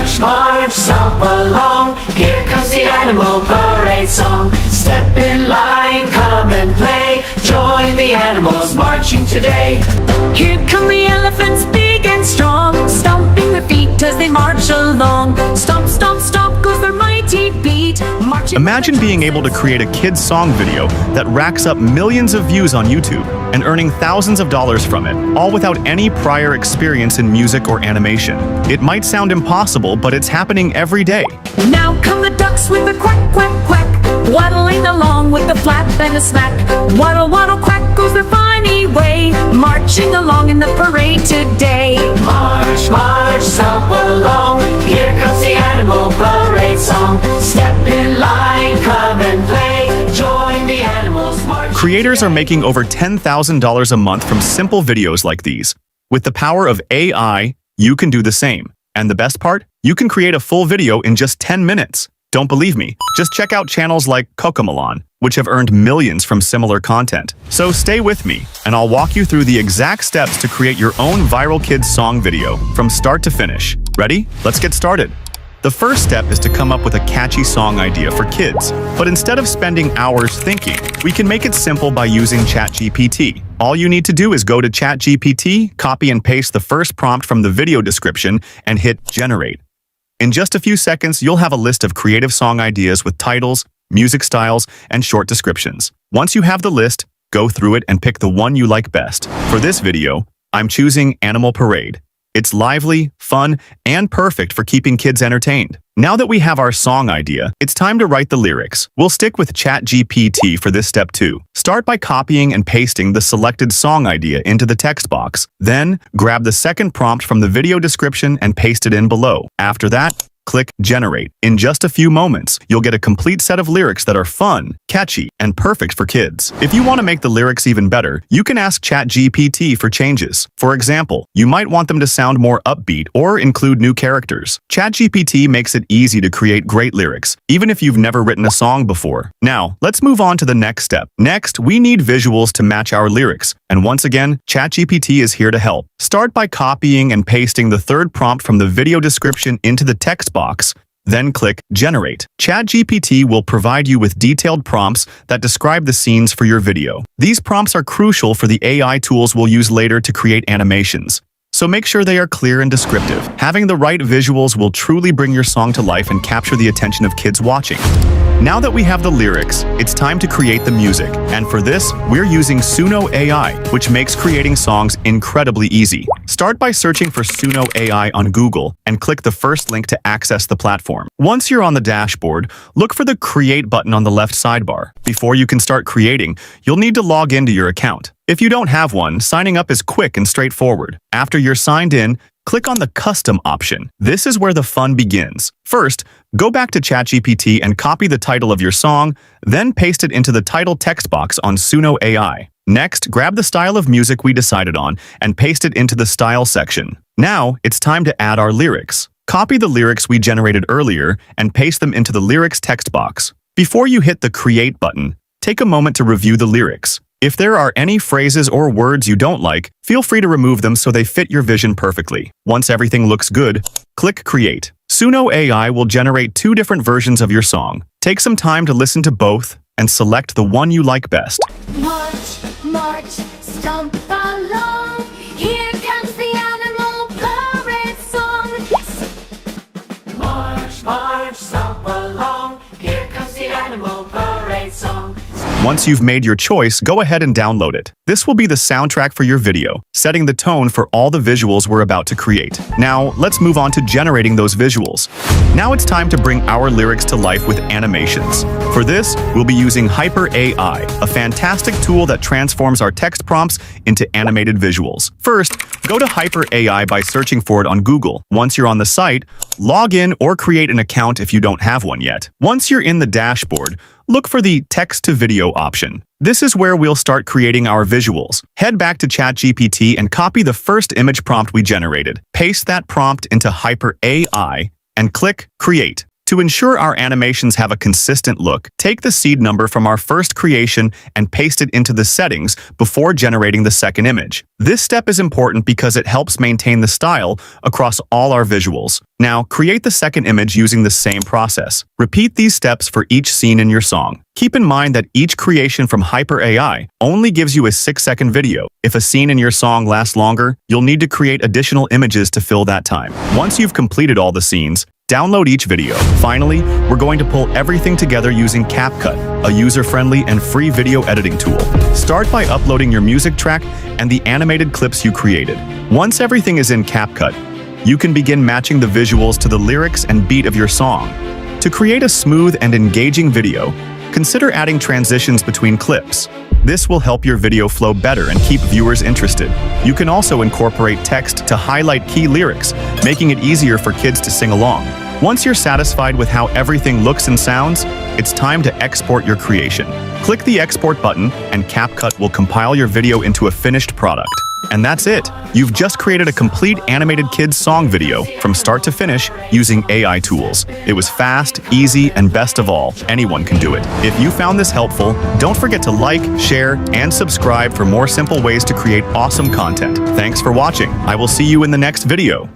March, march, stomp along. Here comes the animal parade song. Step in line, come and play. Join the animals marching today. Here come the elephants, big and strong, stomping their feet as they march along. Stomp, stomp, stomp goes their mighty beat. Imagine being able to create a kid's song video that racks up millions of views on YouTube and earning thousands of dollars from it, all without any prior experience in music or animation. It might sound impossible, but it's happening every day. Now come the ducks with a quack, quack, quack, waddling along with a flap and a smack. Waddle, waddle, quack goes their funny way, marching along in the parade today. March, march, stomp along. Here comes the animal parade song. Step in line, come and play. Join the animals marching. Creators are making over $10,000 a month from simple videos like these. With the power of AI, you can do the same. And the best part? You can create a full video in just 10 minutes. Don't believe me? Just check out channels like Cocomelon, which have earned millions from similar content. So stay with me, and I'll walk you through the exact steps to create your own viral kids song video from start to finish. Ready? Let's get started. The first step is to come up with a catchy song idea for kids. But instead of spending hours thinking, we can make it simple by using ChatGPT. All you need to do is go to ChatGPT, copy and paste the first prompt from the video description, and hit Generate. In just a few seconds, you'll have a list of creative song ideas with titles, music styles, and short descriptions. Once you have the list, go through it and pick the one you like best. For this video, I'm choosing Animal Parade. It's lively, fun, and perfect for keeping kids entertained. Now that we have our song idea, it's time to write the lyrics. We'll stick with ChatGPT for this step too. Start by copying and pasting the selected song idea into the text box. Then, grab the second prompt from the video description and paste it in below. After that, click Generate. In just a few moments, you'll get a complete set of lyrics that are fun, catchy, and perfect for kids. If you want to make the lyrics even better, you can ask ChatGPT for changes. For example, you might want them to sound more upbeat or include new characters. ChatGPT makes it easy to create great lyrics, even if you've never written a song before. Now, let's move on to the next step. Next, we need visuals to match our lyrics. And once again, ChatGPT is here to help. Start by copying and pasting the third prompt from the video description into the text box, then click Generate. ChatGPT will provide you with detailed prompts that describe the scenes for your video. These prompts are crucial for the AI tools we'll use later to create animations. So make sure they are clear and descriptive. Having the right visuals will truly bring your song to life and capture the attention of kids watching. Now that we have the lyrics, it's time to create the music. And for this, we're using Suno AI, which makes creating songs incredibly easy. Start by searching for Suno AI on Google and click the first link to access the platform. Once you're on the dashboard, look for the Create button on the left sidebar. Before you can start creating, you'll need to log into your account. If you don't have one, signing up is quick and straightforward. After you're signed in, click on the Custom option. This is where the fun begins. First, go back to ChatGPT and copy the title of your song, then paste it into the title text box on Suno AI. Next, grab the style of music we decided on and paste it into the Style section. Now, it's time to add our lyrics. Copy the lyrics we generated earlier and paste them into the lyrics text box. Before you hit the Create button, take a moment to review the lyrics. If there are any phrases or words you don't like, feel free to remove them so they fit your vision perfectly. Once everything looks good, click Create. Suno AI will generate 2 different versions of your song. Take some time to listen to both and select the one you like best. March, march, stomp along. Here comes the animal parade song. March, march, stomp along. Here comes the animal parade song. Once you've made your choice, go ahead and download it. This will be the soundtrack for your video, setting the tone for all the visuals we're about to create. Now, let's move on to generating those visuals. Now it's time to bring our lyrics to life with animations. For this, we'll be using Hyper AI, a fantastic tool that transforms our text prompts into animated visuals. First, go to Hyper AI by searching for it on Google. Once you're on the site, log in or create an account if you don't have one yet. Once you're in the dashboard, look for the text-to-video option. This is where we'll start creating our visuals. Head back to ChatGPT and copy the first image prompt we generated. Paste that prompt into Hyper AI and click Create. To ensure our animations have a consistent look, take the seed number from our first creation and paste it into the settings before generating the second image. This step is important because it helps maintain the style across all our visuals. Now, create the second image using the same process. Repeat these steps for each scene in your song. Keep in mind that each creation from Hyper AI only gives you a 6-second video. If a scene in your song lasts longer, you'll need to create additional images to fill that time. Once you've completed all the scenes, download each video. Finally, we're going to pull everything together using CapCut, a user-friendly and free video editing tool. Start by uploading your music track and the animated clips you created. Once everything is in CapCut, you can begin matching the visuals to the lyrics and beat of your song. To create a smooth and engaging video, consider adding transitions between clips. This will help your video flow better and keep viewers interested. You can also incorporate text to highlight key lyrics, making it easier for kids to sing along. Once you're satisfied with how everything looks and sounds, it's time to export your creation. Click the export button and CapCut will compile your video into a finished product. And that's it! You've just created a complete animated kids song video from start to finish using AI tools. It was fast, easy, and best of all, anyone can do it. If you found this helpful, don't forget to like, share, and subscribe for more simple ways to create awesome content. Thanks for watching. I will see you in the next video.